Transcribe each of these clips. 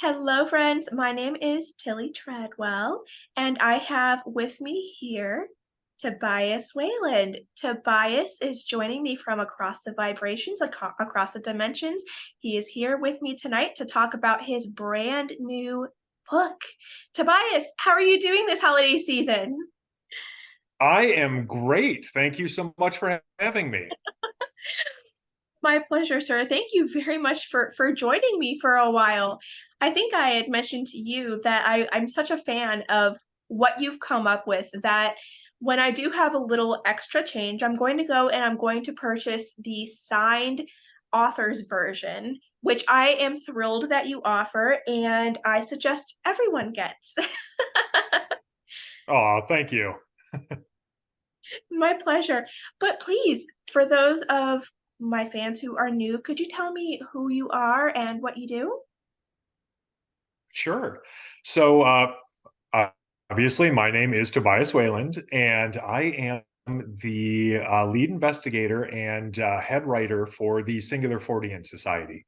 Hello, friends. My name is Tillie Treadwell, and I have with me here Tobias Wayland. Tobias is joining me from across the vibrations, across the dimensions. He is here with me tonight to talk about his brand new book. Tobias, how are you doing this holiday season? I am great. Thank you so much for having me. My pleasure, sir. Thank you very much for joining me for a while. I think I had mentioned to you that I'm such a fan of what you've come up with that when I do have a little extra change, I'm going to go and I'm going to purchase the signed author's version, which I am thrilled that you offer, and I suggest everyone gets. Oh, thank you. My pleasure. But please, for those of my fans who are new, could you tell me who you are and what you do? Sure. So, uh, obviously, my name is Tobias Wayland, and I am the lead investigator and head writer for the Singular Fortean Society.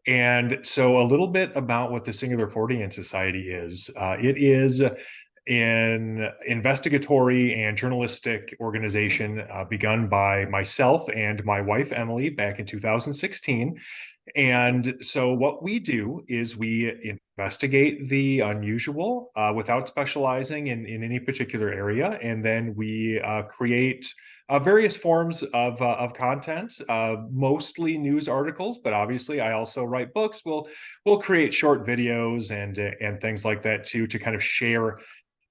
And so, a little bit about what the Singular Fortean Society is. It is an investigatory and journalistic organization begun by myself and my wife Emily back in 2016. And so, what we do is we investigate the unusual without specializing in any particular area, and then we create various forms of content, mostly news articles, but obviously I also write books. We'll create short videos and things like that too to kind of share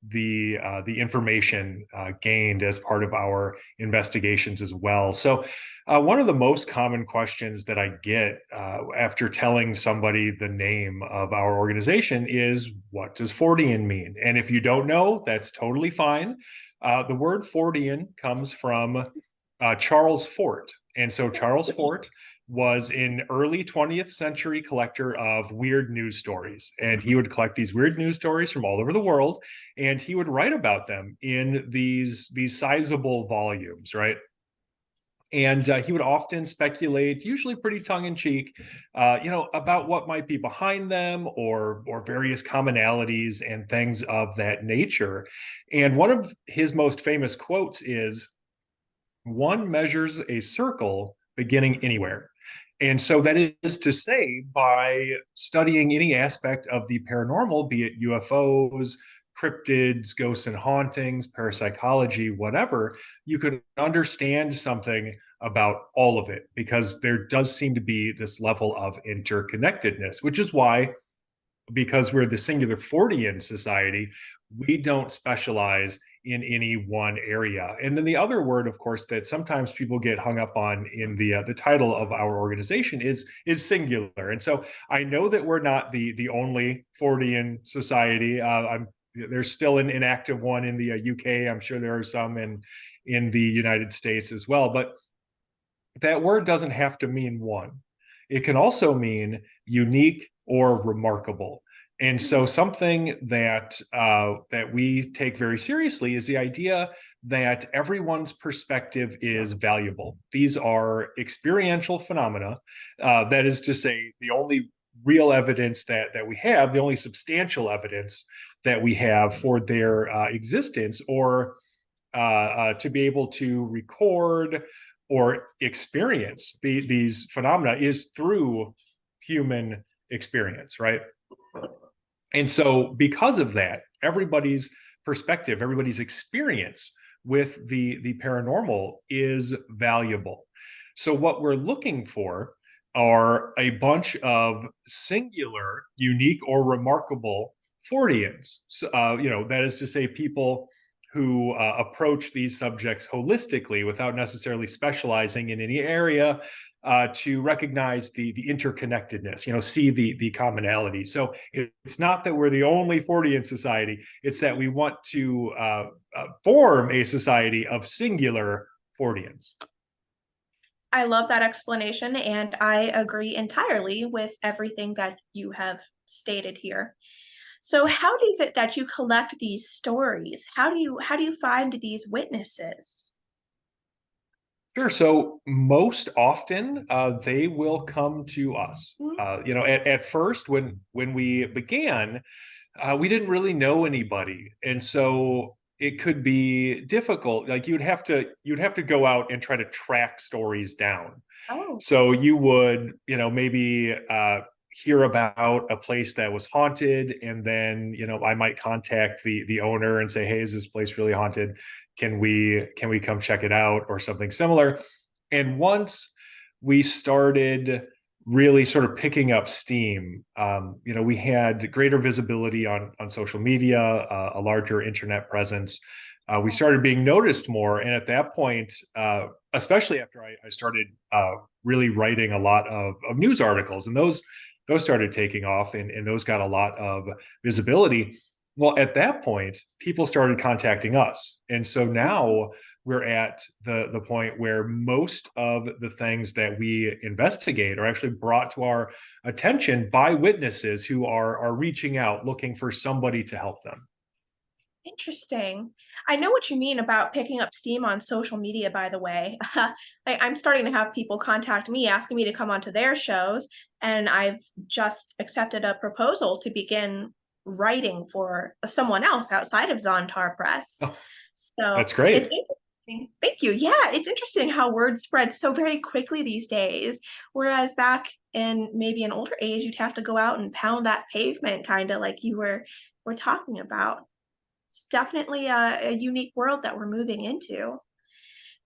the information gained as part of our investigations as well. So, one of the most common questions that I get after telling somebody the name of our organization is, "What does Fortean mean?" And if you don't know, that's totally fine. The word Fortean comes from Charles Fort, and so Charles Fort was an early 20th century collector of weird news stories. And he would collect these weird news stories from all over the world, and he would write about them in these sizable volumes, right? And he would often speculate, usually pretty tongue-in-cheek, about what might be behind them or various commonalities and things of that nature. And one of his most famous quotes is, "One measures a circle beginning anywhere." And so that is to say, by studying any aspect of the paranormal, be it UFOs, cryptids, ghosts and hauntings, parapsychology, whatever, you could understand something about all of it because there does seem to be this level of interconnectedness, which is why, because we're the Singular Fortean Society, we don't specialize in any one area. And then the other word, of course, that sometimes people get hung up on in the title of our organization is singular. And so I know that we're not the only Fortean Society. There's still an inactive one in the UK. I'm sure there are some in the United States as well. But that word doesn't have to mean one. It can also mean unique or remarkable. And so, something that we take very seriously is the idea that everyone's perspective is valuable. These are experiential phenomena. That is to say, the only real evidence that we have, the only substantial evidence that we have for their existence, or to be able to record or experience these phenomena is through human experience, right? And so, because of that, everybody's perspective, everybody's experience with the paranormal is valuable. So, what we're looking for are a bunch of singular, unique, or remarkable Forteans. That is to say, people who approach these subjects holistically without necessarily specializing in any area, to recognize the interconnectedness, see the commonality. So it's not that we're the only Fortean society; it's that we want to form a society of singular Forteans. I love that explanation, and I agree entirely with everything that you have stated here. So, how is it that you collect these stories? How do you find these witnesses? Sure. So most often, they will come to us. Mhm. At first, when we began, we didn't really know anybody, and so it could be difficult. Like you'd have to go out and try to track stories down. Oh, So you would, maybe hear about a place that was haunted, and then, I might contact the owner and say, "Hey, is this place really haunted? Can we come check it out?" or something similar. And once we started really sort of picking up steam, we had greater visibility on social media, a larger internet presence. We started being noticed more, and at that point, especially after I started really writing a lot of news articles, and those started taking off, and those got a lot of visibility. Well, at that point, people started contacting us, and so now we're at the point where most of the things that we investigate are actually brought to our attention by witnesses who are reaching out looking for somebody to help them. interesting. I know what you mean about picking up steam on social media, by the way. I'm starting to have people contact me asking me to come onto their shows, and I've just accepted a proposal to begin writing for someone else outside of Zontar Press. Oh, So that's it's great. interesting. Thank you. Yeah, it's interesting how word spreads so very quickly these days. Whereas back in maybe an older age, you'd have to go out and pound that pavement, kind of like you were talking about. It's definitely a unique world that we're moving into.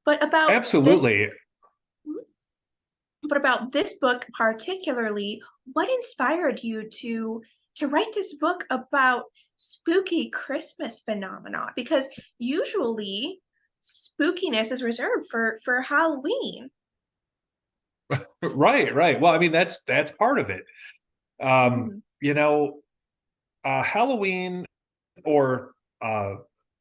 But about this, Absolutely. but about this book particularly, what inspired you to write this book about spooky Christmas phenomena? Because usually spookiness is reserved for Halloween. Right, right. Well, I mean, that's part of it. Um, Mhm. you know, Halloween, or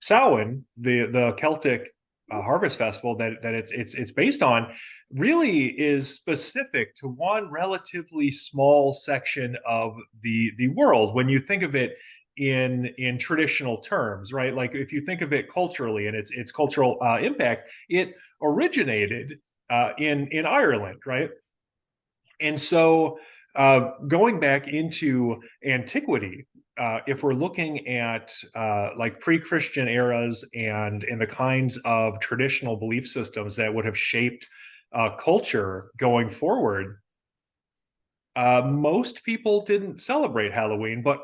Samhain, the Celtic harvest festival that it's based on, really is specific to one relatively small section of the world. When you think of it in traditional terms, right? Like if you think of it culturally and its cultural impact, it originated in Ireland, right? And so, going back into antiquity, if we're looking at like pre-Christian eras and the kinds of traditional belief systems that would have shaped culture going forward, most people didn't celebrate Halloween, but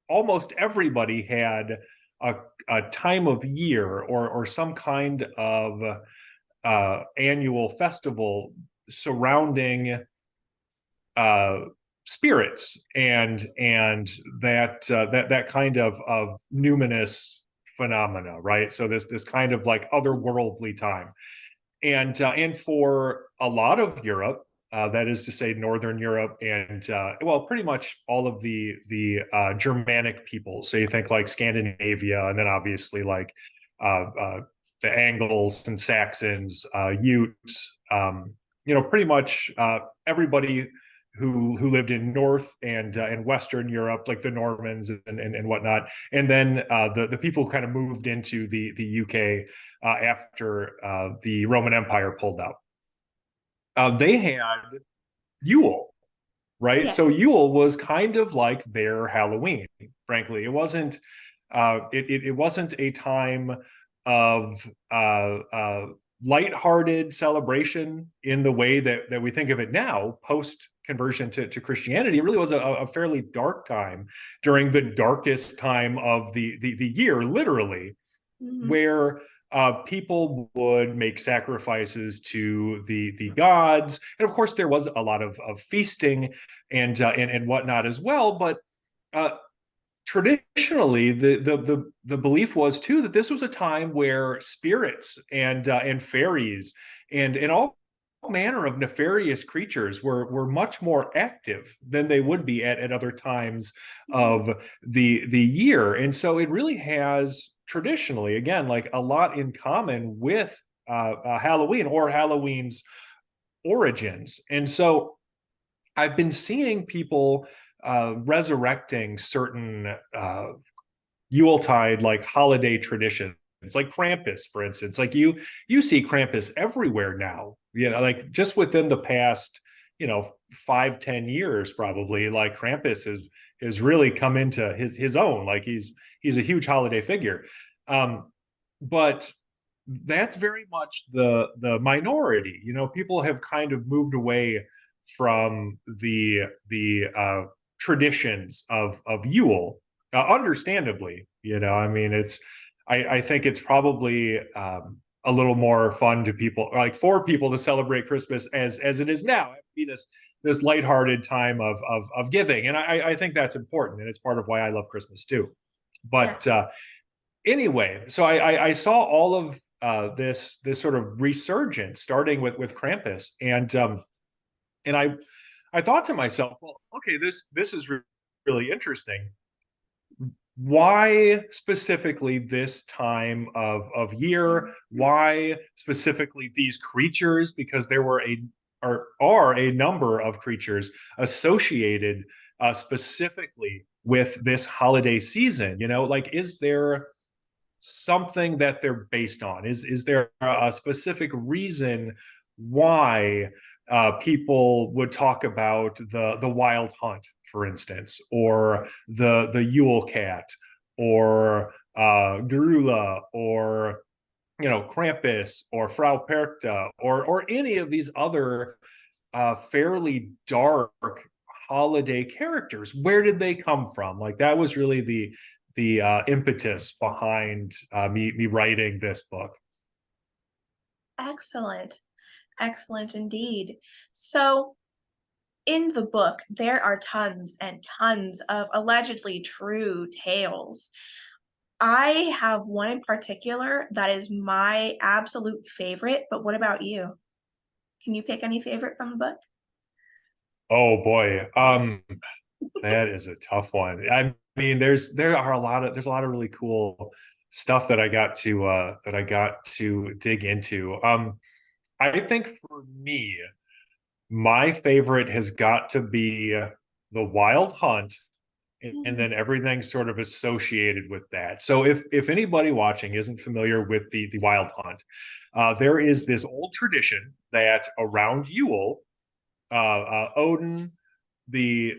almost everybody had a, a time of year or some kind of annual festival surrounding uh, spirits and that kind of numinous phenomena, right? So this kind of like otherworldly time, and for a lot of Europe, that is to say, Northern Europe, and well, pretty much all of the Germanic peoples. So you think like Scandinavia, and then obviously like uh, the Angles and Saxons, Utes. Pretty much everybody who lived in North and Western Europe, like the Normans and whatnot, and then the people who kind of moved into the UK after the Roman Empire pulled out. They had Yule, right? Yeah. So Yule was kind of like their Halloween. Frankly, it wasn't a time of lighthearted celebration in the way that we think of it now, post conversion to Christianity. It really was a fairly dark time during the darkest time of the year, literally, Mhm. where people would make sacrifices to the gods, and of course there was a lot of feasting and whatnot as well. But uh, traditionally, the belief was too that this was a time where spirits and fairies and all manner of nefarious creatures were much more active than they would be at other times Mhm. of the year. And so it really has traditionally, again, like a lot in common with Halloween or Halloween's origins. And so I've been seeing people resurrecting certain Yuletide like holiday traditions. like Krampus, for instance. Like you see Krampus everywhere now. You know, like just within the past, 5-10 years, probably, like Krampus has really come into his own. Like he's a huge holiday figure. But that's very much the minority. People have kind of moved away from the traditions of Yule, understandably. I mean, I think it's probably a little more fun to people, like for people, to celebrate Christmas as it is now. It be this lighthearted time of giving, and I think that's important, and it's part of why I love Christmas too. But Yes. anyway, so I saw all of this sort of resurgence starting with Krampus, and I thought to myself, well, okay, this is really interesting. Why specifically this time of year? Why specifically these creatures? Because there are a number of creatures associated specifically with this holiday season. Like, is there something that they're based on? Is there a specific reason why people would talk about the wild hunt, for instance, or the Yule cat, or Garula, or Krampus, or Frau Perkta, or any of these other fairly dark holiday characters? Where did they come from? Like, that was really the impetus behind me writing this book. Excellent. Excellent indeed. So, in the book, there are tons and tons of allegedly true tales. I have one in particular that is my absolute favorite, but what about you? Can you pick any favorite from the book? Oh boy, that is a tough one. I mean, there's a lot of really cool stuff that I got to dig into. I think for me, my favorite has got to be the Wild Hunt, and Mm. then everything sort of associated with that. So if anybody watching isn't familiar with the Wild Hunt, there is this old tradition that around Yule, Odin, the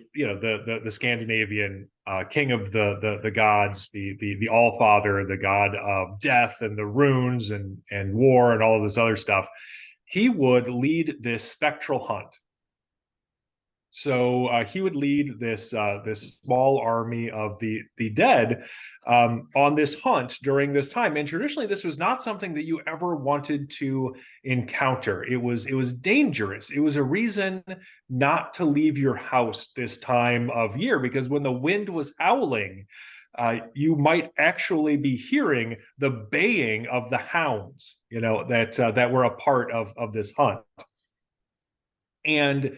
Scandinavian king of the gods, the All Father, the god of death and the runes and war and all of this other stuff, he would lead this spectral hunt. So he would lead this small army of the dead on this hunt during this time. And traditionally, this was not something that you ever wanted to encounter. It was dangerous. It was a reason not to leave your house this time of year, because when the wind was howling, you might actually be hearing the baying of the hounds, that were a part of this hunt. And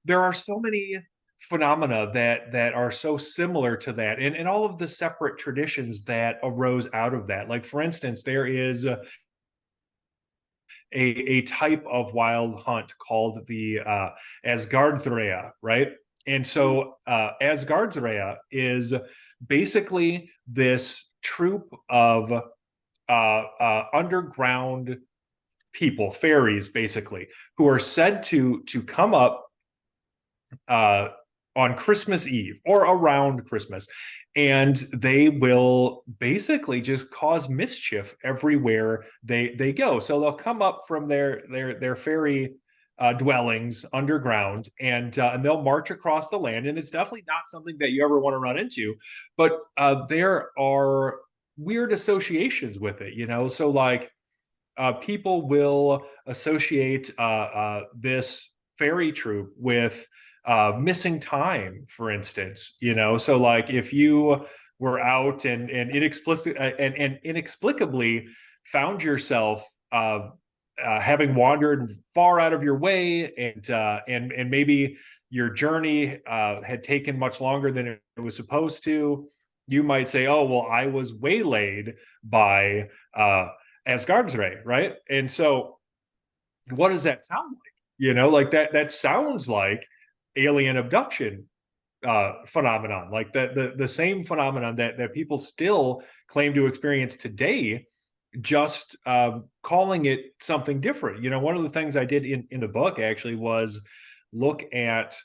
there are so many phenomena that are so similar to that, and all of the separate traditions that arose out of that. Like, for instance, there is a type of wild hunt called the Asgardsrea, right? And so Asgardsrea is basically this troop of underground people, fairies, basically, who are said to come up uh, on Christmas Eve or around Christmas, and they will basically just cause mischief everywhere they go. So they'll come up from their fairy dwellings underground, and they'll march across the land. And it's definitely not something that you ever want to run into, but there are weird associations with it. So like people will associate this fairy troop with missing time, for instance. So like if you were out and inexplicably found yourself having wandered far out of your way, and maybe your journey had taken much longer than it was supposed to, you might say, "Oh, well, I was waylaid by Asgardsray," right? And so, what does that sound like? Like that sounds like alien abduction phenomenon, like the same phenomenon that people still claim to experience today just calling it something different. One of the things I did in the book actually was look at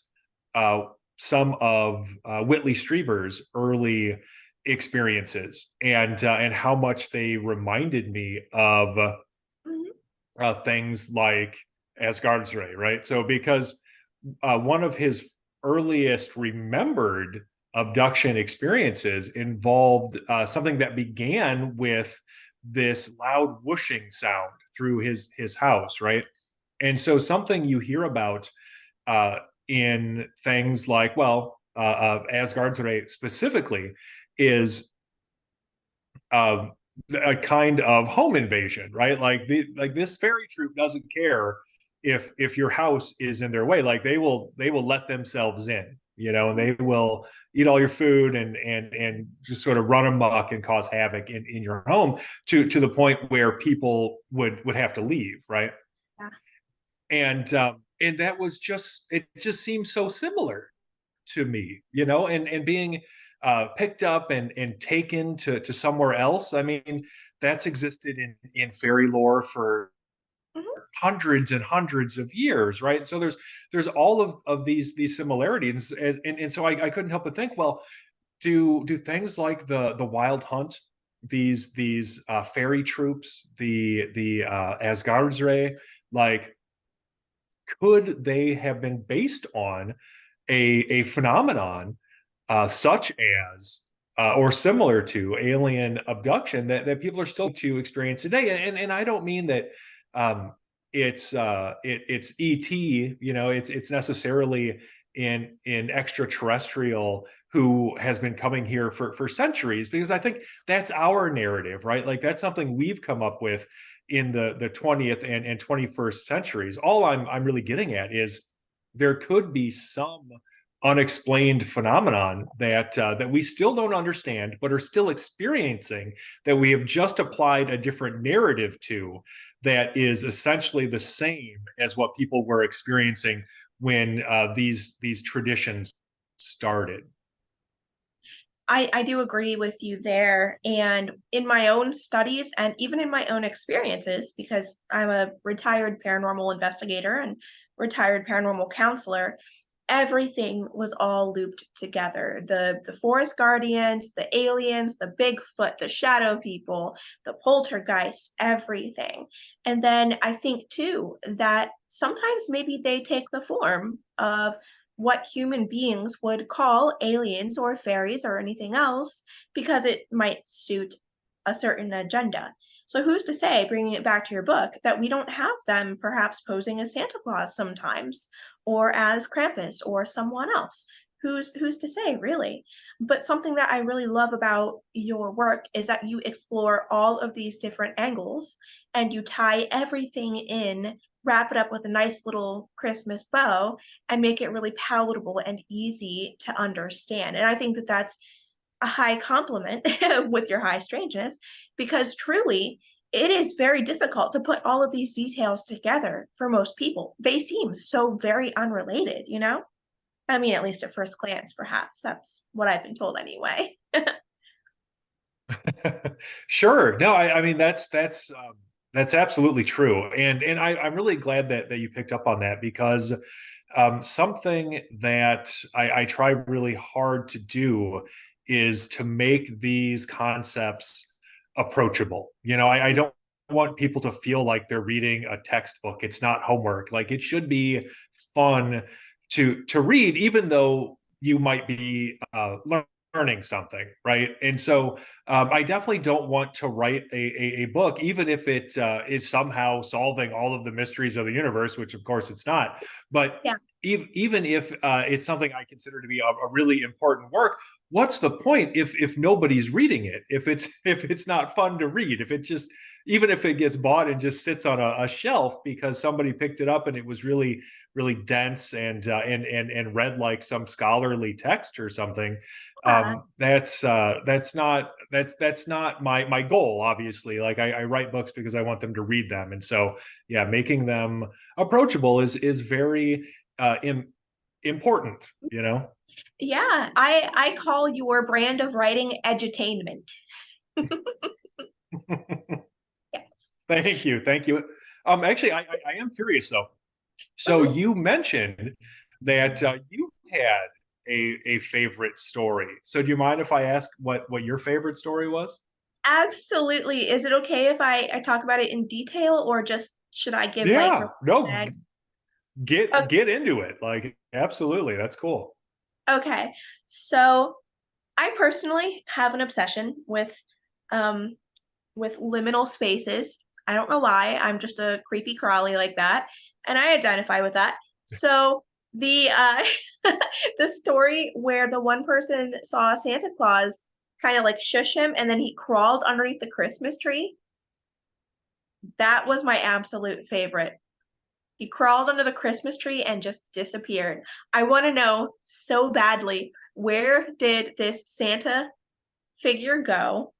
uh, some of Whitley Strieber's early experiences and how much they reminded me of Mhm. things like Asgard's right? So because one of his earliest remembered abduction experiences involved something that began with this loud whooshing sound through his house, right? And so something you hear about uh, in things like, well, Asgard's right specifically is um, a kind of home invasion, right? Like this fairy troop doesn't care if your house is in their way. Like they will let themselves in, and they will eat all your food and just sort of run amok and cause havoc in your home to the point where people would have to leave, right? Yeah. And that was just it just seems so similar to me, and being picked up and taken to somewhere else. I mean, that's existed in fairy lore for Mhm. hundreds and hundreds of years, right? So there's all of these similarities, and so I couldn't help but think, well, do things like the Wild Hunt, these fairy troops, the Asgard's like could they have been based on a phenomenon such as or similar to alien abduction that people are still to experience today. And I don't mean that um, it's ET, it's necessarily in extraterrestrial who has been coming here for centuries, because I think that's our narrative, right? Like that's something we've come up with in the 20th and 21st centuries. All I'm really getting at is there could be some unexplained phenomenon that we still don't understand but are still experiencing, that we have just applied a different narrative to, that is essentially the same as what people were experiencing when these traditions started. I do agree with you there. And in my own studies and even in my own experiences, because I'm a retired paranormal investigator and retired paranormal counselor, everything was all looped together. The forest guardians, the aliens, the Bigfoot, the shadow people, the poltergeists, everything. And then I think too that sometimes maybe they take the form of what human beings would call aliens or fairies or anything else because it might suit a certain agenda. So who's to say, bringing it back to your book, that we don't have them perhaps posing as Santa Claus sometimes, or as Krampus or someone else? Who's to say, really? But something that I really love about your work is that you explore all of these different angles and you tie everything in, wrap it up with a nice little Christmas bow, and make it really palatable and easy to understand. And I think that that's a high compliment with your high strangeness, because truly it is very difficult to put all of these details together for most people. They seem so very unrelated, you know? I mean, at least at first glance, perhaps. That's what I've been told anyway. Sure. No, I mean that's absolutely true, and I'm really glad that you picked up on that, because something that I try really hard to do is to make these concepts approachable. I don't want people to feel like they're reading a textbook. It's not homework. Like it should be fun to read, even though you might be learning something, right? And so I definitely don't want to write a book, even if it is somehow solving all of the mysteries of the universe, which of course it's not. But Yeah. even if it's something I consider to be a really important work, what's the point if nobody's reading it? If it's not fun to read, if it just even if it gets bought and just sits on a shelf because somebody picked it up and it was really dense and read like some scholarly text or something, Yeah. that's not my goal. Obviously, like I write books because I want them to read them, and so yeah, making them approachable is very important. Yeah, I call your brand of writing edutainment. Thank you. Thank you. Actually, I am curious though. So Mhm. you mentioned that you had a favorite story. So do you mind if I ask what your favorite story was? Absolutely. Is it okay if I talk about it in detail, or just should I give like Yeah. No, a get into it. Like absolutely. That's cool. okay. So I personally have an obsession um with liminal spaces. I don't know why. I'm just a creepy crawly like that, and I identify with that. So the the story where the one person saw Santa Claus kind of like shush him and then he crawled underneath the Christmas tree, that was my absolute favorite. He crawled under the Christmas tree and just disappeared. I want to know so badly, where did this Santa figure go?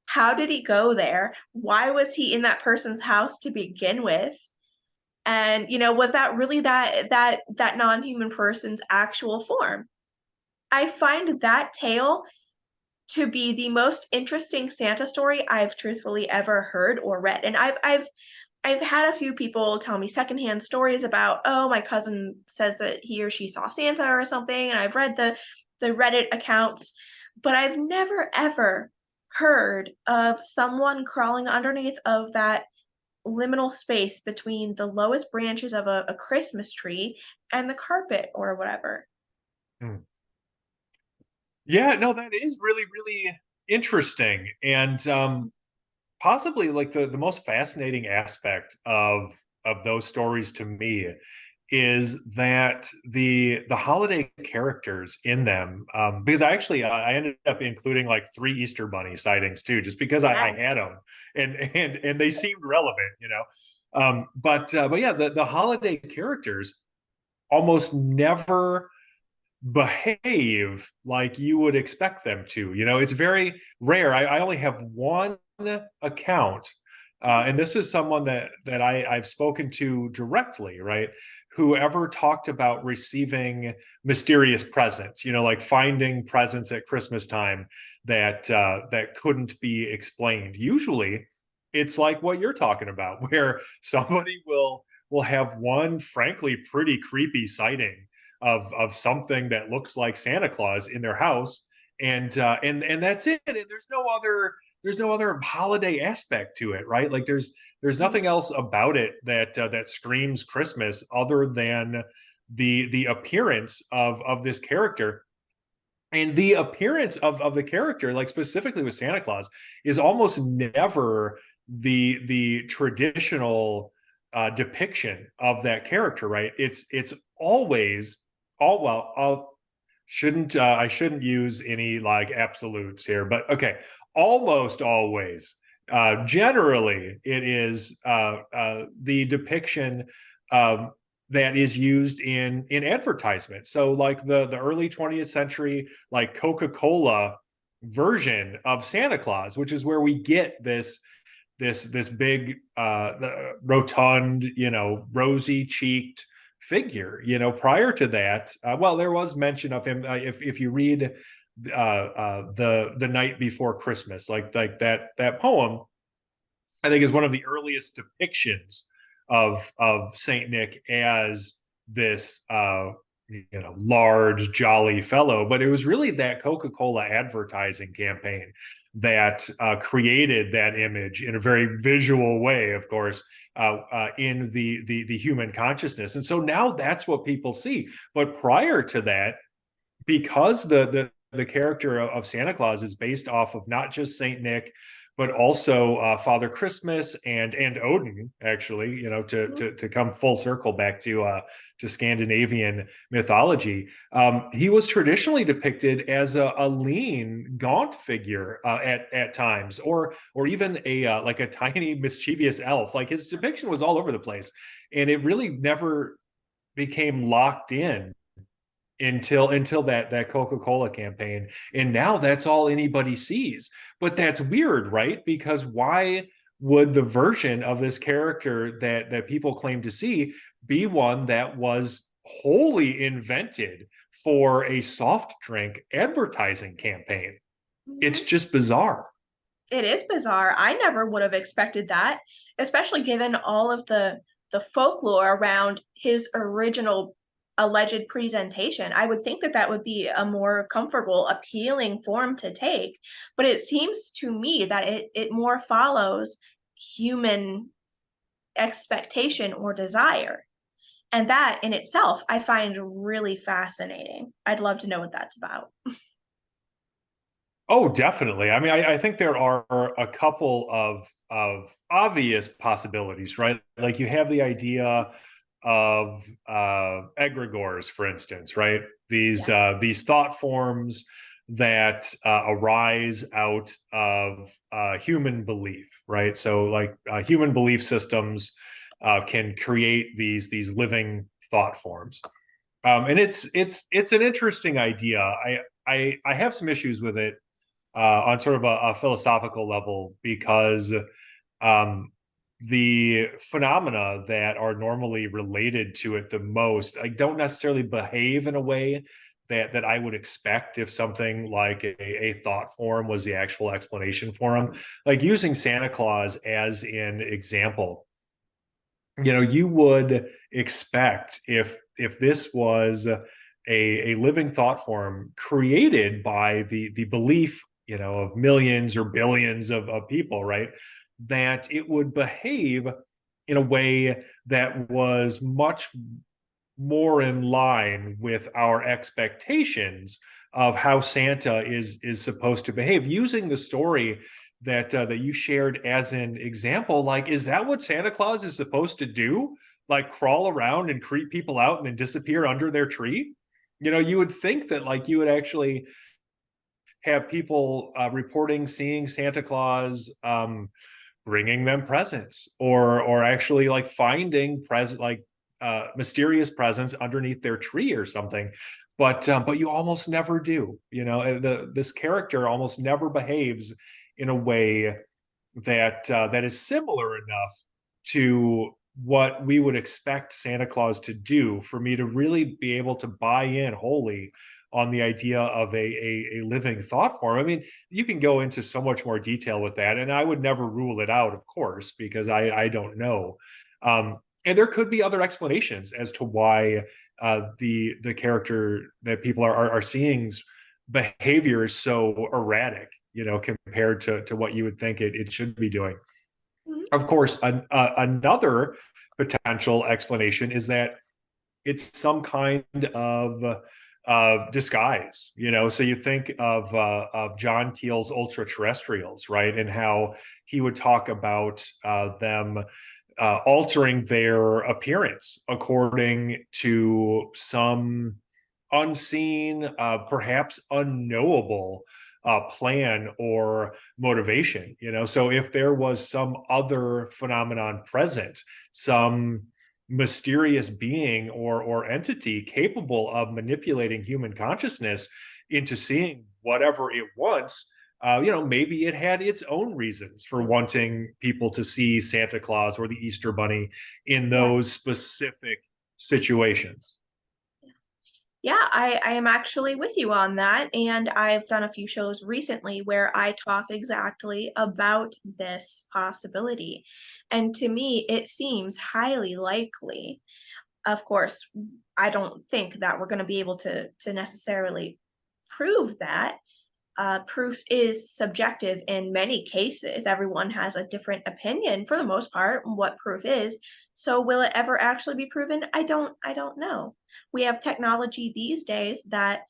How did he go there? Why was he in that person's house to begin with? And was that really that non-human person's actual form? I find that tale to be the most interesting Santa story I've truthfully ever heard or read. And I've had a few people tell me secondhand stories about, oh, my cousin says that he or she saw Santa or something, and I've read the Reddit accounts, but I've never ever heard of someone crawling underneath of that liminal space between the lowest branches of a Christmas tree and the carpet or whatever. Hmm. Yeah, no, that is really, really interesting. And possibly like the most fascinating aspect of those stories to me is that the holiday characters in them, because I ended up including like three Easter Bunny sightings too, just because I Yeah. had them and they seemed relevant, you know. But yeah, the holiday characters almost never behave like you would expect them to. You know, it's very rare. I only have one account, and this is someone that I've spoken to directly, right? Whoever talked about receiving mysterious presents, you know, like finding presents at Christmas time that couldn't be explained. Usually, it's like what you're talking about, where somebody will have one, frankly, pretty creepy sighting of something that looks like Santa Claus in their house, and that's it. And there's no other holiday aspect to it, right? Like there's nothing else about it that screams Christmas other than the appearance of this character. And the appearance of the character, like specifically with Santa Claus, is almost never the traditional depiction of that character, right? It's always all well. I shouldn't use any like absolutes here, but okay, almost always. Generally, it is the depiction um, that is used in advertisement. So, like the early 20th century, like Coca-Cola version of Santa Claus, which is where we get this big rotund, you know, rosy cheeked figure. You know, prior to that, well, there was mention of him. If you read the night before Christmas, like that poem, I think is one of the earliest depictions of Saint Nick as this you know, large jolly fellow. But it was really that Coca-Cola advertising campaign that created that image in a very visual way, of course, in the human consciousness. And so now that's what people see. But prior to that, because the character of Santa Claus is based off of not just Saint Nick, but also Father Christmas and Odin. Actually, you know, to come full circle back to Scandinavian mythology, he was traditionally depicted as a lean, gaunt figure at times, or even a like a tiny mischievous elf. Like his depiction was all over the place, and it really never became locked in until that Coca-Cola campaign. And now that's all anybody sees. But that's weird, right? Because why would the version of this character that people claim to see be one that was wholly invented for a soft drink advertising campaign? It's Mhm. just bizarre. It is bizarre. I never would have expected that, especially given all of the folklore around his original alleged presentation. I would think that that would be a more comfortable, appealing form to take, but it seems to me that it more follows human expectation or desire. And that in itself, I find really fascinating. I'd love to know what that's about. Oh, definitely. I mean, I think there are a couple of obvious possibilities, right? Like you have the idea of egregores, for instance, right? Yeah. These thought forms that arise out of human belief, right? So, like human belief systems can create these living thought forms, and it's an interesting idea. I have some issues with it on sort of a philosophical level because um, the phenomena that are normally related to it the most, like, don't necessarily behave in a way that I would expect if something like a thought form was the actual explanation for them. Like using Santa Claus as an example, you would expect if this was a living thought form created by the belief of millions or billions of people, right, that it would behave in a way that was much more in line with our expectations of how Santa is supposed to behave. Using the story that you shared as an example, like, is that what Santa Claus is supposed to do? Like crawl around and creep people out and then disappear under their tree? You would think that like you would actually have people reporting seeing Santa Claus, bringing them presents, or actually like finding present like mysterious presents underneath their tree or something. But you almost never do. This character almost never behaves in a way that is similar enough to what we would expect Santa Claus to do for me to really be able to buy in wholly on the idea of a living thought form. I mean, you can go into so much more detail with that, and I would never rule it out, of course, because I don't know. And there could be other explanations as to why the character that people are seeing's behavior is so erratic, compared to what you would think it should be doing. Mhm. Of course, another potential explanation is that it's some kind of disguise. So you think of John Keel's Ultra Terrestrials, right, and how he would talk about them altering their appearance according to some unseen, perhaps unknowable plan or motivation. So if there was some other phenomenon present, some mysterious being or entity capable of manipulating human consciousness into seeing whatever it wants, maybe it had its own reasons for wanting people to see Santa Claus or the Easter Bunny in Yeah. those specific situations. Yeah, I am actually with you on that. And I've done a few shows recently where I talk exactly about this possibility. And to me, it seems highly likely. Of course, I don't think that we're going to be able to necessarily prove that. Proof is subjective in many cases. Everyone has a different opinion for the most part on what proof is. So will it ever actually be proven? I don't know. We have technology these days that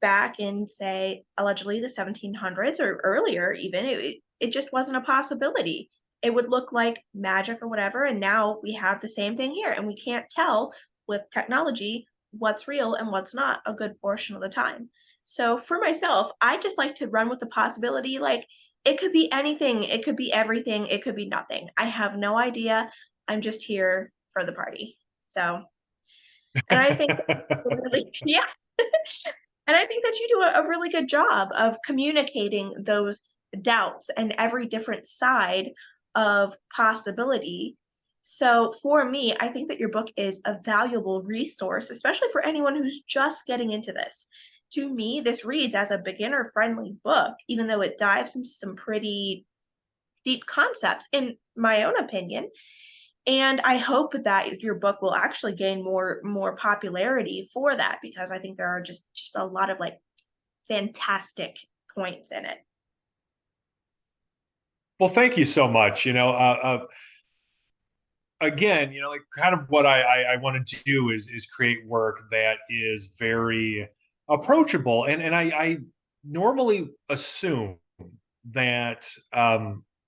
back in, say, allegedly the 1700s or earlier even, it just wasn't a possibility. It would look like magic or whatever, and now we have the same thing here, and we can't tell with technology what's real and what's not a good portion of the time. So for myself, I just like to run with the possibility, like, it could be anything, it could be everything, it could be nothing. I have no idea. I'm just here for the party. So, and I think really, yeah. And I think that you do a really good job of communicating those doubts and every different side of possibility. So for me, I think that your book is a valuable resource, especially for anyone who's just getting into this. To me, this reads as a beginner friendly book, even though it dives into some pretty deep concepts, in my own opinion. And I hope that your book will actually gain more popularity for that, because I think there are just a lot of like fantastic points in it. Well, thank you so much. Again, like kind of what I want to do is create work that is very approachable, and I normally assume that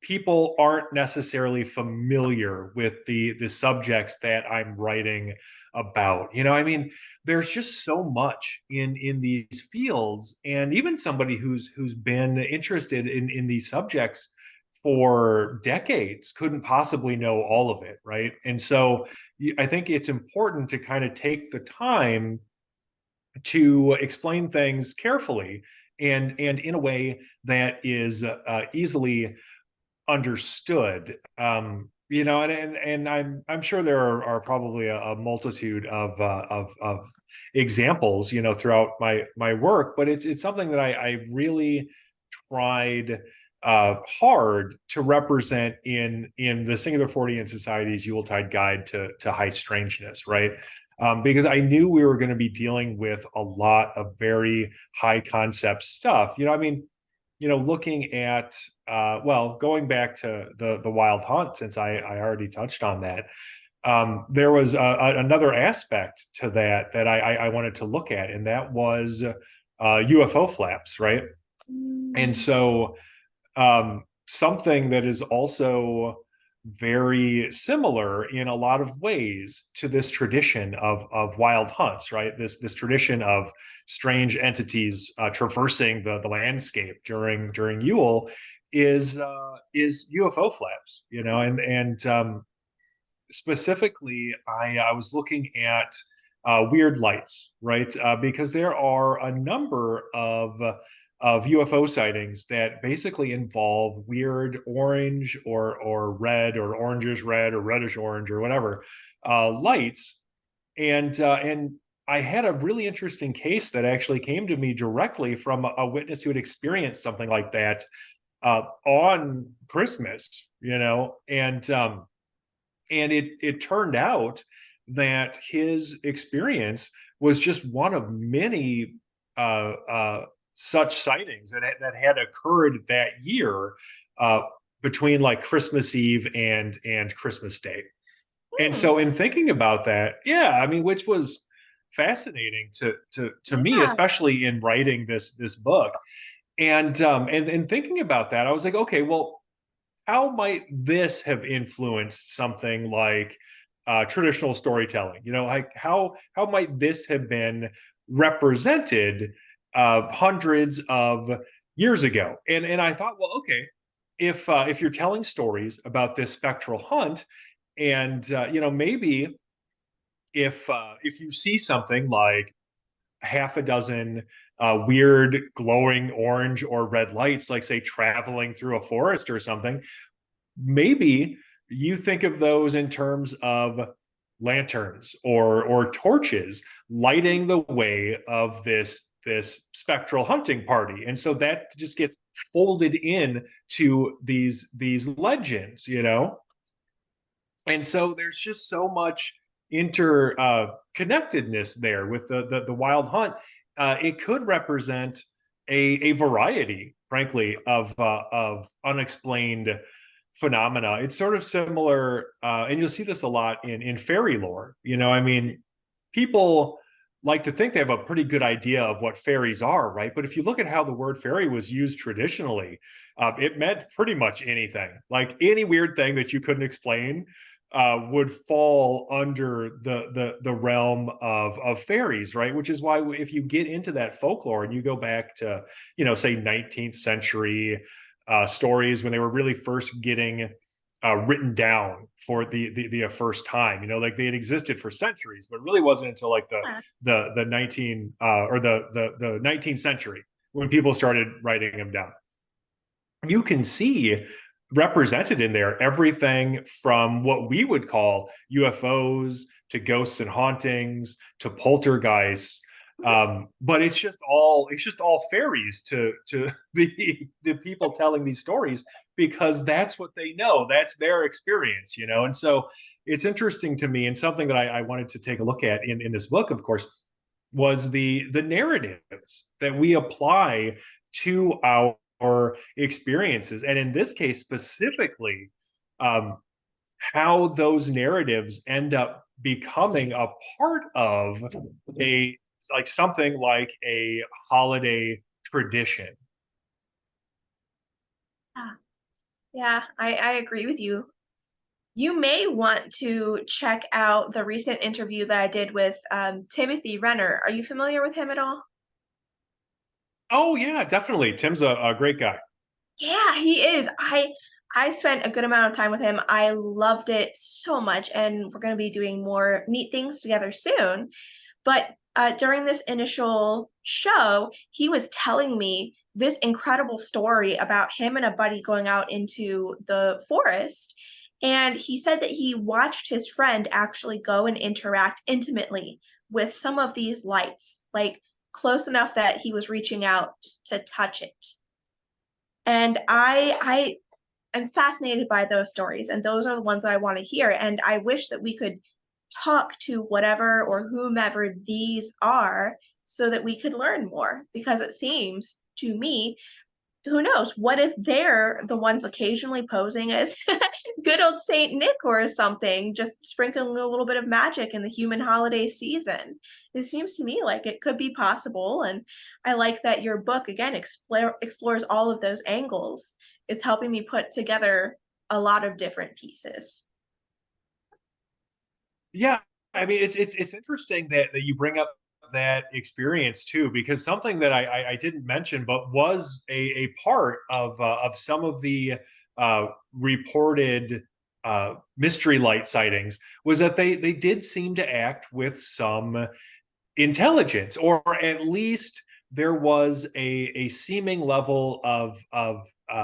people aren't necessarily familiar with the subjects that I'm writing about. I mean, there's just so much in these fields, and even somebody who's been interested in these subjects for decades couldn't possibly know all of it, right? And so I think it's important to kind of take the time to explain things carefully and in a way that is easily understood. And I'm sure there are probably a multitude of examples, throughout my work, but it's something that I really tried hard to represent in the Singular Fortean Society's Yuletide Guide to High Strangeness, right? Because I knew we were going to be dealing with a lot of very high concept stuff. I mean, looking at well, going back to the Wild Hunt, since I already touched on that, there was another aspect to that I wanted to look at, and that was UFO flaps, right? And Mm. so something that is also very similar in a lot of ways to this tradition of wild hunts, right? This tradition of strange entities traversing the landscape during Yule is UFO flaps, and specifically, I was looking at weird lights, right? Because there are a number of UFO sightings that basically involve weird orange or red or orangish red or reddish orange or whatever lights, and I had a really interesting case that actually came to me directly from a witness who had experienced something like that on Christmas, and it turned out that his experience was just one of many such sightings that had occurred that year uh, between like Christmas Eve and Christmas Day. And Hmm. so, in thinking about that, yeah, I mean, which was fascinating to me, Yeah. especially in writing this book, and thinking about that, I was like, okay, well, how might this have influenced something like traditional storytelling? Like how might this have been represented hundreds of years ago? And I thought, well, okay, if you're telling stories about this spectral hunt, and maybe if you see something like half a dozen weird glowing orange or red lights, like say traveling through a forest or something, maybe you think of those in terms of lanterns or torches lighting the way of this spectral hunting party, and so that just gets folded in to these legends, and so there's just so much inter connectedness there with the wild hunt. It could represent a variety, frankly, of unexplained phenomena. It's sort of similar, and you'll see this a lot in fairy lore. I mean, people like to think they have a pretty good idea of what fairies are, right? But if you look at how the word fairy was used traditionally, it meant pretty much anything. Like any weird thing that you couldn't explain would fall under the realm of fairies, right? Which is why if you get into that folklore and you go back to say 19th century stories when they were really first getting written down for the first time, like they had existed for centuries, but it really wasn't until like the 19th century when people started writing them down. You can see represented in there everything from what we would call UFOs to ghosts and hauntings to poltergeists. But it's just all fairies to the people telling these stories, because that's what they know, that's their experience, and so it's interesting to me, and something that I wanted to take a look at in this book, of course, was the narratives that we apply to our experiences, and in this case specifically, um, how those narratives end up becoming a part of a like something like a holiday tradition. Yeah, yeah, I agree with you. You may want to check out the recent interview that I did with Timothy Renner. Are you familiar with him at all? Oh yeah, definitely. Tim's a great guy. Yeah, he is. I spent a good amount of time with him. I loved it so much, and we're going to be doing more neat things together soon. But during this initial show, he was telling me this incredible story about him and a buddy going out into the forest. And he said that he watched his friend actually go and interact intimately with some of these lights, like close enough that he was reaching out to touch it. And I am fascinated by those stories, and those are the ones that I want to hear. And I wish that we could talk to whatever or whomever these are so that we could learn more, because it seems to me, who knows, what if they're the ones occasionally posing as good old Saint Nick or something, just sprinkling a little bit of magic in the human holiday season. It seems to me like it could be possible, and I like that your book again explores all of those angles. It's helping me put together a lot of different pieces. Yeah, I mean it's interesting that you bring up that experience too, because something that I didn't mention, but was a part of some of the reported mystery light sightings, was that they did seem to act with some intelligence, or at least there was a seeming level of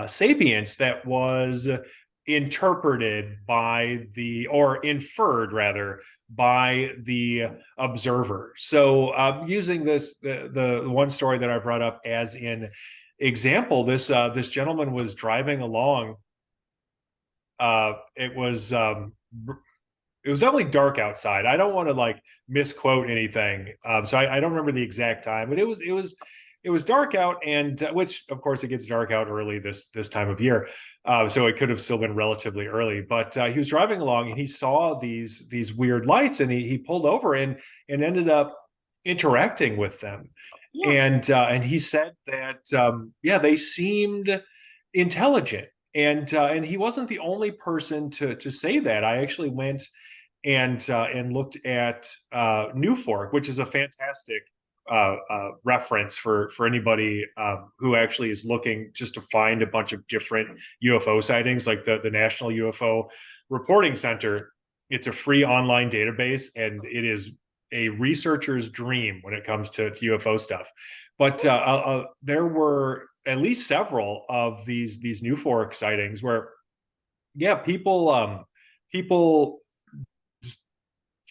sapience that was interpreted by the, or inferred rather, by the observer. So using the one story that I brought up as in example, this gentleman was driving along. It was definitely dark outside. I don't want to like misquote anything, so I don't remember the exact time, but it was dark out, and which of course it gets dark out early this time of year, so it could have still been relatively early. But he was driving along and he saw these weird lights, and he pulled over and ended up interacting with them, Yeah. and he said that yeah, they seemed intelligent, and he wasn't the only person to say that. I actually went and looked at New Fork, which is a fantastic reference for anybody who actually is looking just to find a bunch of different UFO sightings, like the National UFO Reporting Center. It's a free online database, and it is a researcher's dream when it comes to UFO stuff. But there were at least several of these New Fork sightings where, yeah, people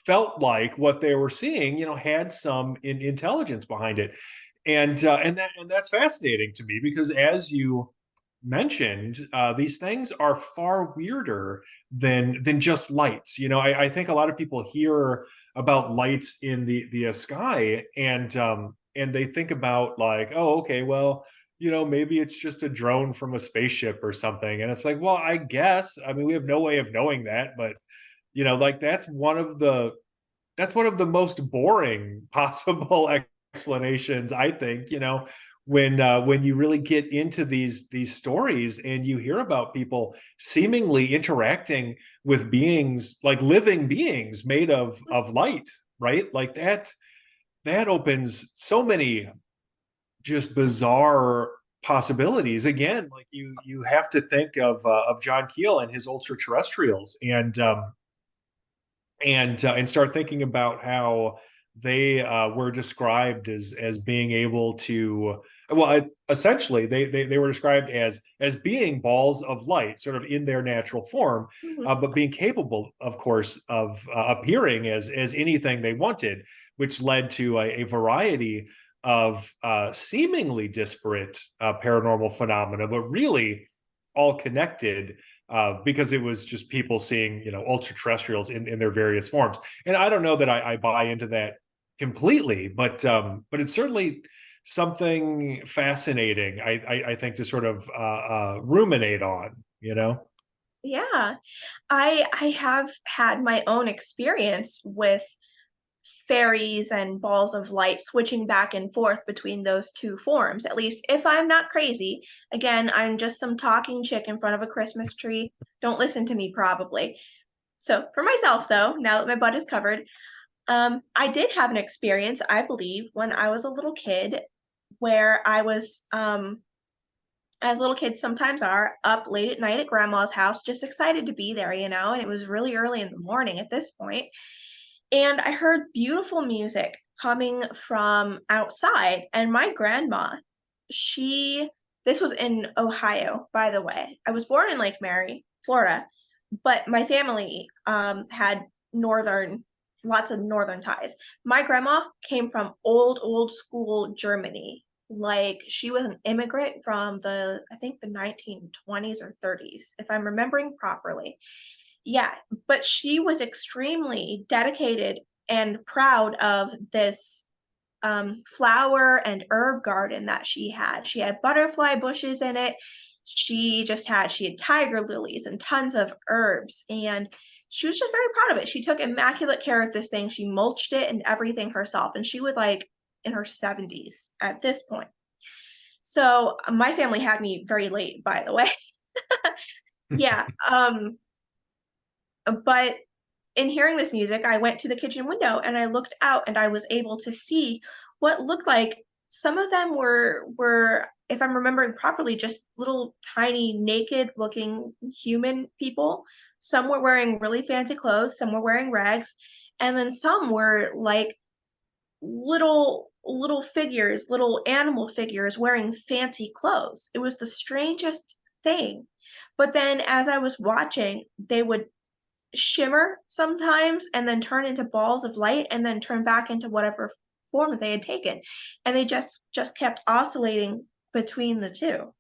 felt like what they were seeing, had some intelligence behind it, and that's fascinating to me, because as you mentioned, these things are far weirder than just lights. I think a lot of people hear about lights in the sky, and they think about like, oh, okay, well, maybe it's just a drone from a spaceship or something, and it's like, well, I guess, I mean, we have no way of knowing that, but like that's one of the most boring possible explanations, I think, when you really get into these stories and you hear about people seemingly interacting with beings, like living beings made of light, right? Like that opens so many just bizarre possibilities. Again, like you have to think of John Keel and his ultra terrestrials, and start thinking about how they were described as being able to, well, essentially they were described as being balls of light, sort of in their natural form, Mhm. but being capable, of course, of appearing as anything they wanted. which led to a variety of seemingly disparate paranormal phenomena, but really all connected because it was just people seeing, ultra terrestrials in their various forms. And I don't know that I buy into that completely, but it's certainly something fascinating. I think to sort of ruminate on, Yeah. I have had my own experience with fairies and balls of light switching back and forth between those two forms, at least if I'm not crazy. Again, I'm just some talking chick in front of a Christmas tree. Don't listen to me, probably. So, for myself, though, now that my butt is covered, I did have an experience, I believe, when I was a little kid, where I was, as little kids sometimes are, up late at night at grandma's house, just excited to be there, and it was really early in the morning at this point. And I heard beautiful music coming from outside. And my grandma, she, this was in Ohio, by the way. I was born in Lake Mary, Florida, but my family had northern, lots of northern ties. My grandma came from old school Germany. Like she was an immigrant from I think the 1920s or 30s, if I'm remembering properly. Yeah, but she was extremely dedicated and proud of this flower and herb garden that she had. She had butterfly bushes in it. She had tiger lilies and tons of herbs. And she was just very proud of it. She took immaculate care of this thing. She mulched it and everything herself. And she was like in her 70s at this point. So my family had me very late, by the way. Yeah. But in hearing this music, I went to the kitchen window and I looked out and I was able to see what looked like some of them were, if I'm remembering properly, just little tiny naked looking human people. Some were wearing really fancy clothes, some were wearing rags, and then some were like little figures, little animal figures wearing fancy clothes. It was the strangest thing. But then as I was watching, they would shimmer sometimes and then turn into balls of light and then turn back into whatever form that they had taken, and they just kept oscillating between the two.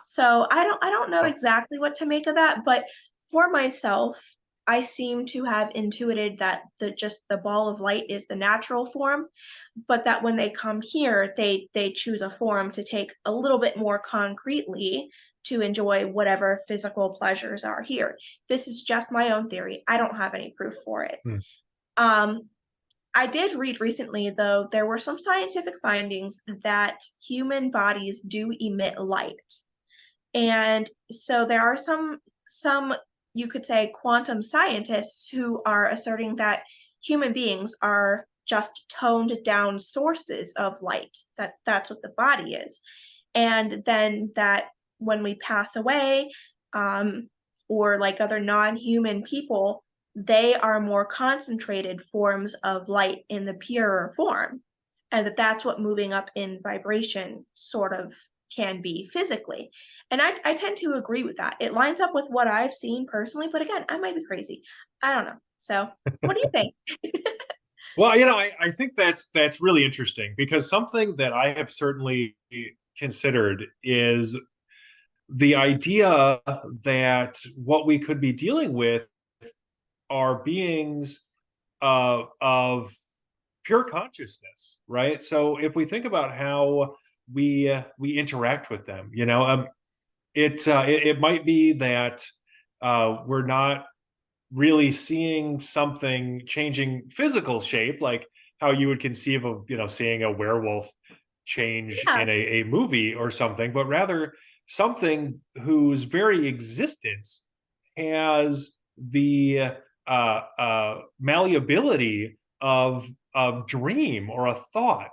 So I don't know exactly what to make of that, but for myself, I seem to have intuited that the ball of light is the natural form, but that when they come here, they choose a form to take a little bit more concretely to enjoy whatever physical pleasures are here. This is just my own theory. I don't have any proof for it. Hmm. I did read recently, though, there were some scientific findings that human bodies do emit light. And so there are some you could say quantum scientists who are asserting that human beings are just toned down sources of light, that's what the body is. And then that when we pass away, or like other non-human people, they are more concentrated forms of light in the purer form, and that's what moving up in vibration sort of can be physically. And I tend to agree with that. It lines up with what I've seen personally, but again, I might be crazy. I don't know. So, what do you think? Well, I think that's really interesting because something that I have certainly considered is the idea that what we could be dealing with are beings of pure consciousness, right? So if we think about how we interact with them, it might be that we're not really seeing something changing physical shape, like how you would conceive of, seeing a werewolf change Yeah. in a movie or something, but rather something whose very existence has the malleability of dream or a thought,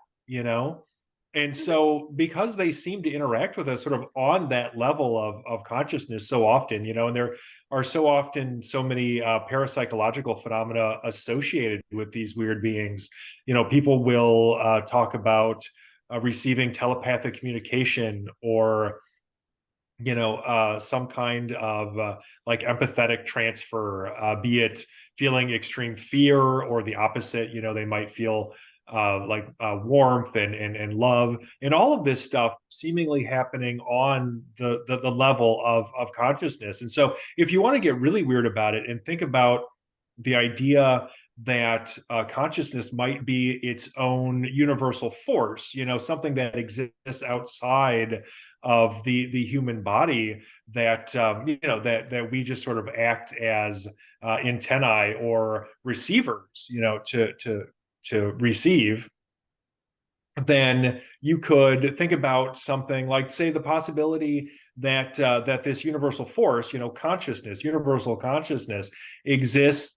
and so because they seem to interact with us sort of on that level of consciousness so often, and there are so often so many parapsychological phenomena associated with these weird beings. People will talk about receiving telepathic communication, or some kind of like empathetic transfer, be it feeling extreme fear or the opposite. They might feel like warmth and love, and all of this stuff seemingly happening on the level of consciousness. And so, if you want to get really weird about it and think about the idea that consciousness might be its own universal force, something that exists outside of the human body, that that we just sort of act as antennae or receivers, to receive. Then you could think about something like, say, the possibility that that this universal force, consciousness, universal consciousness, exists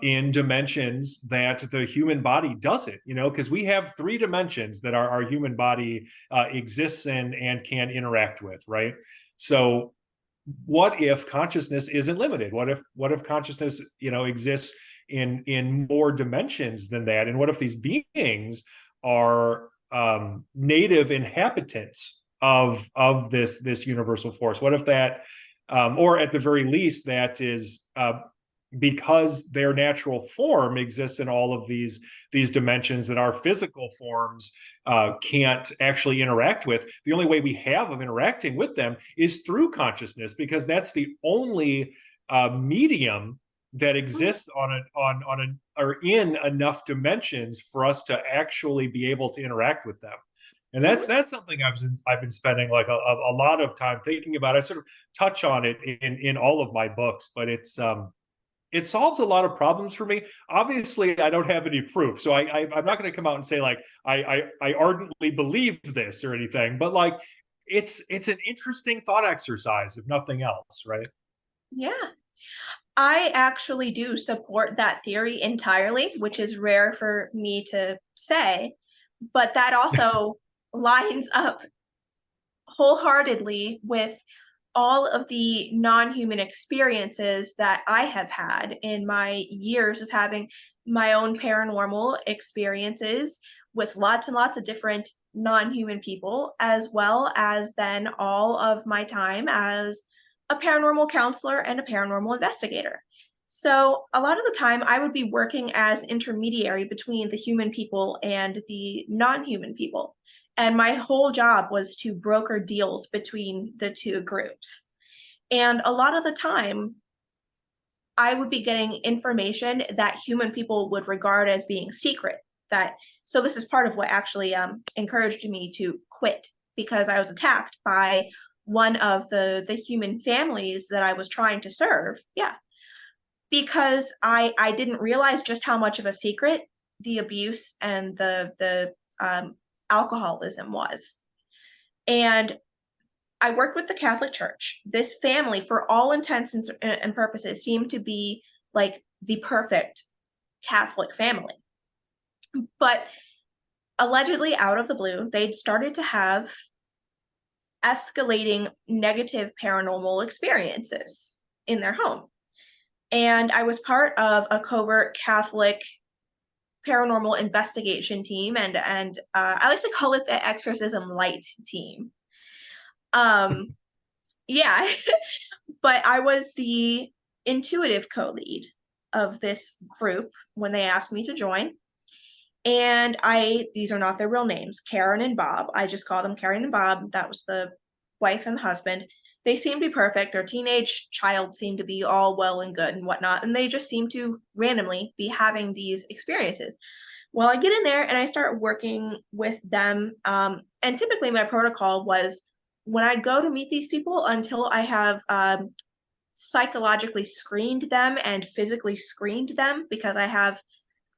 in dimensions that the human body doesn't, because we have three dimensions that our human body exists in and can interact with, right? So what if consciousness isn't limited? What if consciousness, exists in more dimensions than that? And what if these beings are native inhabitants of this universal force? What if that, or at the very least, that is because their natural form exists in all of these dimensions that our physical forms can't actually interact with. The only way we have of interacting with them is through consciousness, because that's the only medium that exists or in enough dimensions for us to actually be able to interact with them. And that's something I've been spending like a lot of time thinking about. I sort of touch on it in all of my books, but it solves a lot of problems for me. Obviously, I don't have any proof, so I'm not going to come out and say like I ardently believe this or anything. But like it's an interesting thought exercise, if nothing else, right? Yeah. I actually do support that theory entirely, which is rare for me to say, but that also lines up wholeheartedly with all of the non-human experiences that I have had in my years of having my own paranormal experiences with lots and lots of different non-human people, as well as then all of my time as a paranormal counselor and a paranormal investigator. So a lot of the time I would be working as intermediary between the human people and the non-human people. And my whole job was to broker deals between the two groups. And a lot of the time, I would be getting information that human people would regard as being secret. So this is part of what actually encouraged me to quit, because I was attacked by one of the human families that I was trying to serve. Yeah, because I didn't realize just how much of a secret the abuse and the alcoholism was. And I worked with the Catholic Church. This family, for all intents and purposes, seemed to be like the perfect Catholic family. But allegedly, out of the blue, they'd started to have escalating negative paranormal experiences in their home. And I was part of a covert Catholic paranormal investigation team, and I like to call it the exorcism light team. Um, yeah, but I was the intuitive co-lead of this group when they asked me to join. And these are not their real names, Karen and Bob. I just call them Karen and Bob. That was the wife and the husband. They seemed to be perfect. Their teenage child seemed to be all well and good and whatnot. And they just seemed to randomly be having these experiences. Well, I get in there and I start working with them. And typically my protocol was, when I go to meet these people, until I have psychologically screened them and physically screened them, because I have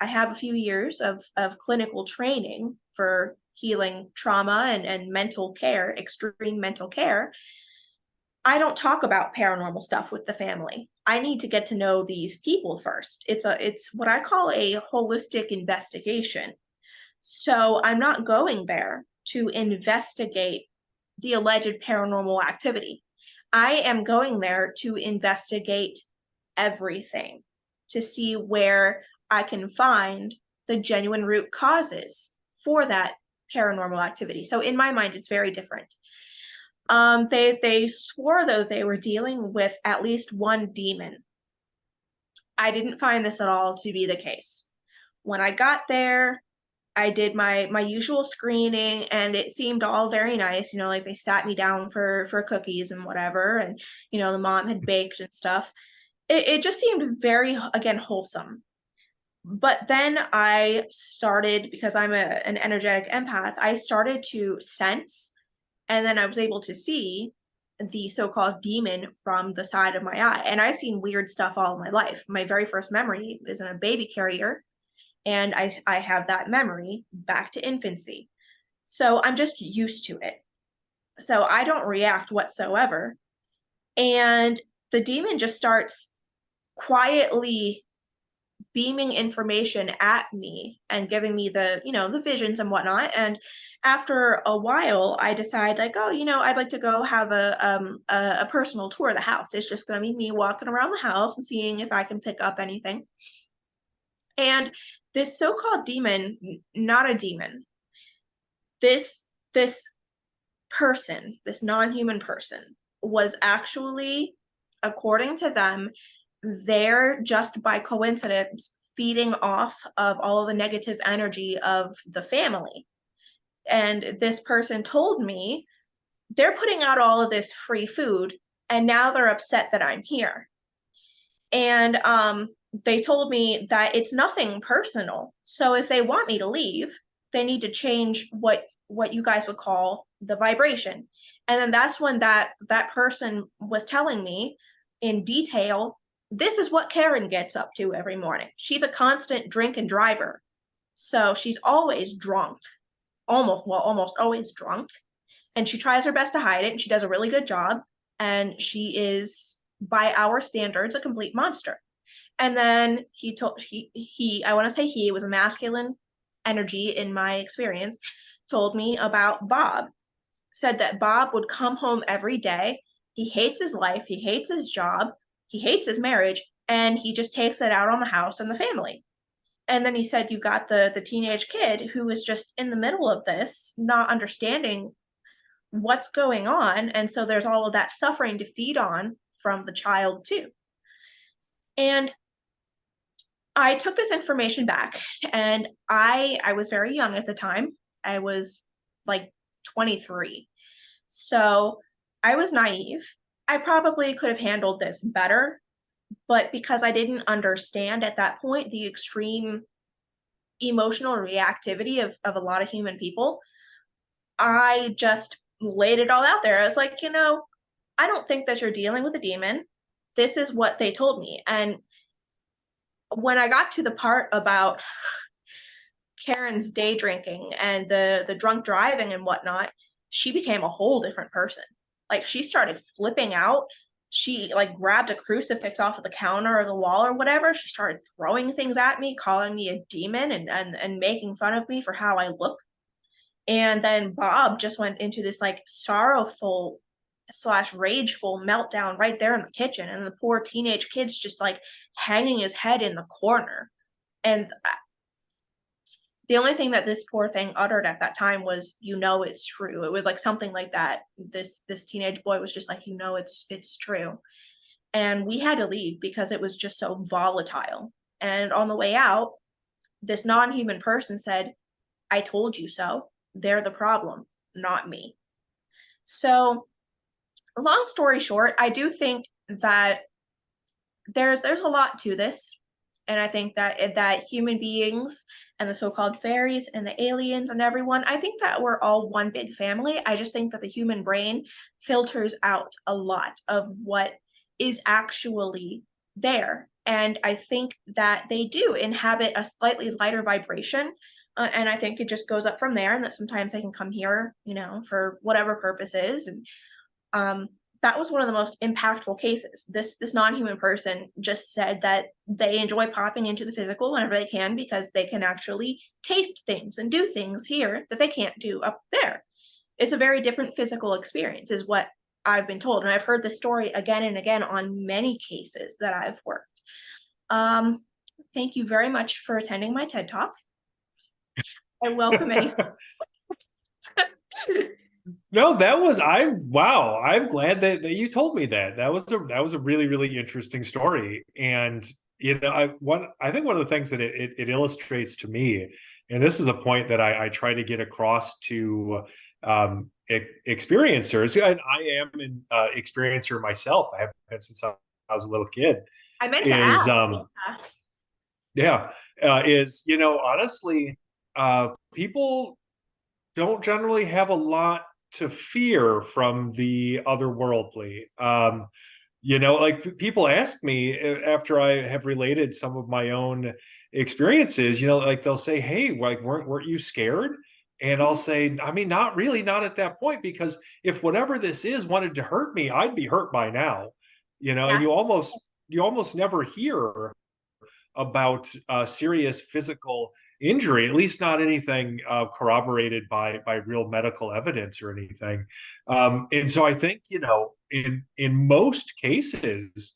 a few years of clinical training for healing trauma and mental care, extreme mental care. I don't talk about paranormal stuff with the family. I need to get to know these people first. It's what I call a holistic investigation. So I'm not going there to investigate the alleged paranormal activity. I am going there to investigate everything, to see where I can find the genuine root causes for that paranormal activity. So in my mind, it's very different. They swore though they were dealing with at least one demon. I didn't find this at all to be the case. When I got there, I did my usual screening and it seemed all very nice. Like they sat me down for cookies and whatever, and the mom had baked and stuff. It just seemed very, again, wholesome. But then I started, because I'm an energetic empath, I started to sense, and then I was able to see the so-called demon from the side of my eye. And I've seen weird stuff all of my life. My very first memory is in a baby carrier, and I have that memory back to infancy. So I'm just used to it. So I don't react whatsoever. And the demon just starts quietly beaming information at me and giving me the visions and whatnot. And after a while, I decide like, oh, I'd like to go have a personal tour of the house. It's just gonna be me walking around the house and seeing if I can pick up anything. And this so-called demon, not a demon, this person, this non-human person, was actually, according to them, there just by coincidence, feeding off of all of the negative energy of the family. And this person told me they're putting out all of this free food, and now they're upset that I'm here. And they told me that it's nothing personal. So if they want me to leave, they need to change what you guys would call the vibration. And then that's when that person was telling me in detail, this is what Karen gets up to every morning. She's a constant drink and driver. So she's always drunk, almost always drunk. And she tries her best to hide it, and she does a really good job. And she is, by our standards, a complete monster. And then I want to say he, it was a masculine energy in my experience, told me about Bob. Said that Bob would come home every day. He hates his life, he hates his job, he hates his marriage, and he just takes it out on the house and the family. And then he said you got the teenage kid who is just in the middle of this, not understanding what's going on. And so there's all of that suffering to feed on from the child too. And I took this information back, and I was very young at the time. I was like 23. So I was naive. I probably could have handled this better, but because I didn't understand at that point the extreme emotional reactivity of a lot of human people, I just laid it all out there. I was like, I don't think that you're dealing with a demon. This is what they told me. And when I got to the part about Karen's day drinking and the drunk driving and whatnot, she became a whole different person. Like she started flipping out. She like grabbed a crucifix off of the counter or the wall or whatever. She started throwing things at me, calling me a demon and making fun of me for how I look. And then Bob just went into this like sorrowful slash rageful meltdown right there in the kitchen. And the poor teenage kid's just like hanging his head in the corner. And the only thing that this poor thing uttered at that time was, it's true. It was like something like that. This teenage boy was just like, it's true. And we had to leave because it was just so volatile. And on the way out, this non-human person said, I told you so. They're the problem, not me. So, long story short, I do think that there's a lot to this, and I think that human beings and the so-called fairies and the aliens and everyone, I think that we're all one big family. I just think that the human brain filters out a lot of what is actually there, and I think that they do inhabit a slightly lighter vibration. And I think it just goes up from there, and that sometimes they can come here, for whatever purposes. And um, that was one of the most impactful cases. This non-human person just said that they enjoy popping into the physical whenever they can because they can actually taste things and do things here that they can't do up there. It's a very different physical experience, is what I've been told. And I've heard this story again and again on many cases that I've worked. Thank you very much for attending my TED Talk. I welcome any. No, that was I wow. I'm glad that you told me that. That was a really, really interesting story. And I think one of the things that it illustrates to me, and this is a point that I try to get across to experiencers, and I am an experiencer myself. I have been since I was a little kid. I meant to ask. Is Yeah. Yeah, is honestly, people don't generally have a lot to fear from the otherworldly. Like people ask me after I have related some of my own experiences, like they'll say, "Hey, like weren't you scared?" And I'll say, "I mean, not really, not at that point, because if whatever this is wanted to hurt me, I'd be hurt by now." And Yeah. you almost never hear about serious physical injury, at least not anything corroborated by real medical evidence or anything. And so I think in most cases,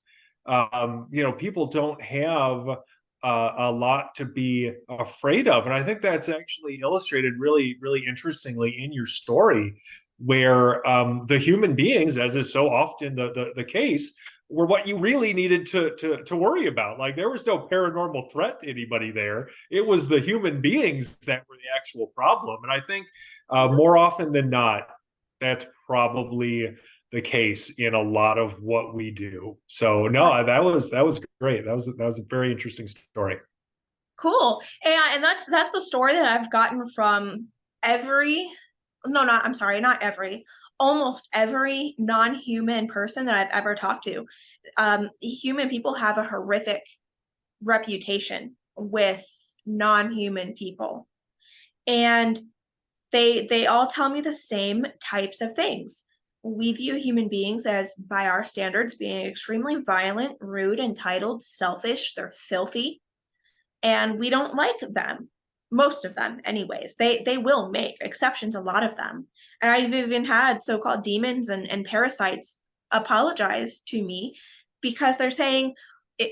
people don't have a lot to be afraid of, and I think that's actually illustrated really, really interestingly in your story, where the human beings, as is so often the case, were what you really needed to worry about. Like there was no paranormal threat to anybody there. It was the human beings that were the actual problem. And I think more often than not, that's probably the case in a lot of what we do. So no, that was great. That was a very interesting story. Cool. And that's the story that I've gotten from every, no, not, I'm sorry, not every, almost every non-human person that I've ever talked to. Human people have a horrific reputation with non-human people. And they all tell me the same types of things. We view human beings as, by our standards, being extremely violent, rude, entitled, selfish, they're filthy, and we don't like them. Most of them anyways. They will make exceptions, a lot of them. And I've even had so-called demons and parasites apologize to me because they're saying,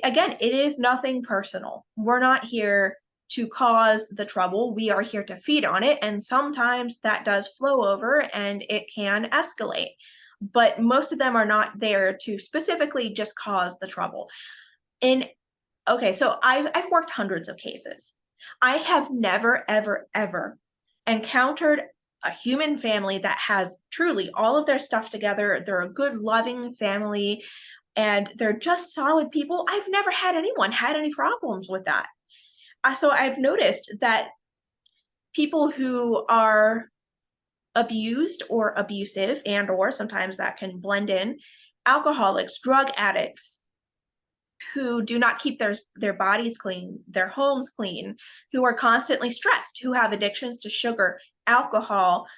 again, it is nothing personal. We're not here to cause the trouble. We are here to feed on it, and sometimes that does flow over and it can escalate, but most of them are not there to specifically just cause the trouble. In Okay, so I've worked hundreds of cases. I have never, ever, ever encountered a human family that has truly all of their stuff together. They're a good, loving family, and they're just solid people. I've never had anyone had any problems with that. So I've noticed that people who are abused or abusive, and or sometimes that can blend in, alcoholics, drug addicts, who do not keep their bodies clean, their homes clean, who are constantly stressed, who have addictions to sugar, alcohol,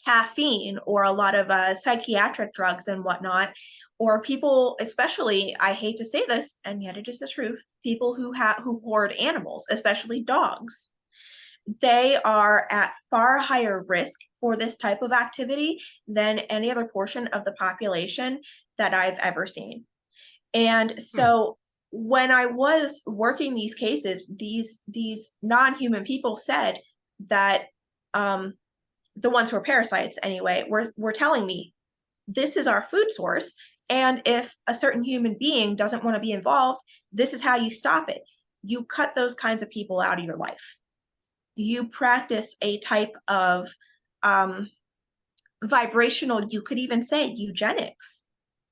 caffeine, or a lot of psychiatric drugs and whatnot, or people, especially, I hate to say this, and yet it is the truth, people who hoard animals, especially dogs. They are at far higher risk for this type of activity than any other portion of the population that I've ever seen. And Hmm. so when I was working these cases, these non-human people said that the ones who are parasites anyway were telling me this is our food source, and if a certain human being doesn't want to be involved, this is how you stop it. You cut those kinds of people out of your life. You practice a type of um, vibrational, you could even say eugenics,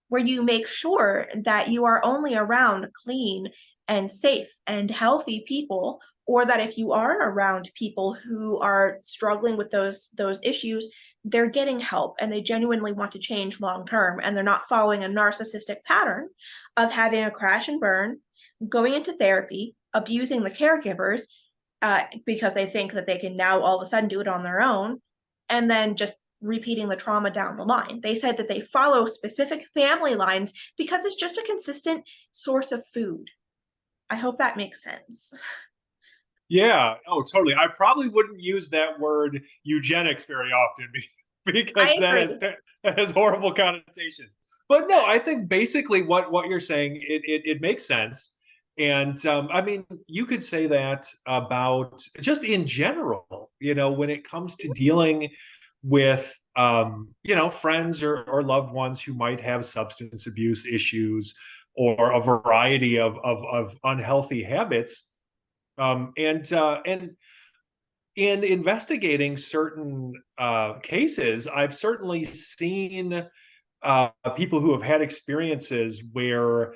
where you make sure that you are only around clean and safe and healthy people, or that if you are around people who are struggling with those issues, they're getting help and they genuinely want to change long term, and they're not following a narcissistic pattern of having a crash and burn, going into therapy, abusing the caregivers because they think that they can now all of a sudden do it on their own, and then just repeating the trauma down the line. They said that they follow specific family lines because it's just a consistent source of food. I hope that makes sense. Yeah, oh, totally. I probably wouldn't use that word eugenics very often I because agree. that has horrible connotations. But no, I think basically what you're saying, it makes sense. And I mean, you could say that about just in general, when it comes to dealing with friends or loved ones who might have substance abuse issues or a variety of unhealthy habits. And in investigating certain cases, I've certainly seen people who have had experiences where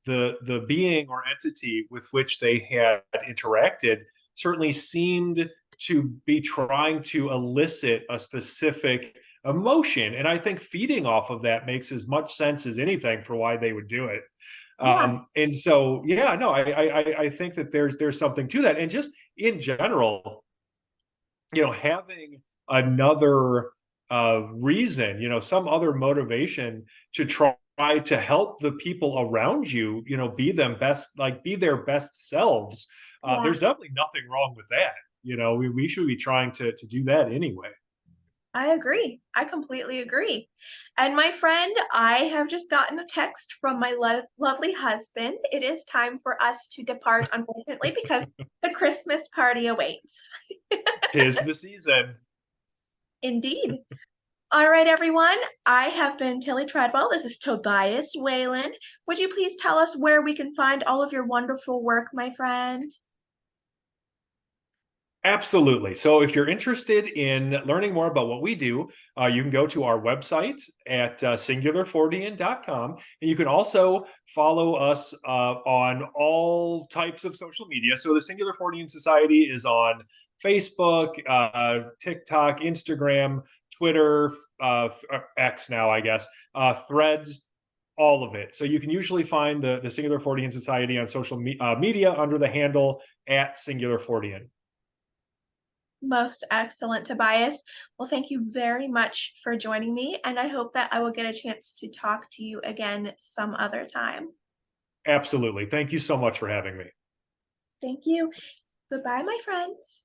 the being or entity with which they had interacted certainly seemed to be trying to elicit a specific emotion, and I think feeding off of that makes as much sense as anything for why they would do it. Yeah, And so, yeah, no, I think that there's something to that, and just in general, having another reason, some other motivation to try to help the people around you, be their best selves. yeah. There's definitely nothing wrong with that. We should be trying to do that anyway. I agree. I completely agree. And my friend, I have just gotten a text from my lovely husband. It is time for us to depart, unfortunately, because the Christmas party awaits. 'Tis the season. Indeed. All right, everyone. I have been Tillie Treadwell. This is Tobias Wayland. Would you please tell us where we can find all of your wonderful work, my friend? Absolutely. So, if you're interested in learning more about what we do, you can go to our website at singularfortean.com. And you can also follow us on all types of social media. So, the Singular Fortean Society is on Facebook, TikTok, Instagram, Twitter, X now, I guess, Threads, all of it. So, you can usually find the Singular Fortean Society on social media under the handle at Singular Fortean. Most excellent, Tobias. Well, thank you very much for joining me, and I hope that I will get a chance to talk to you again some other time. Absolutely. Thank you so much for having me. Thank you. Goodbye, my friends.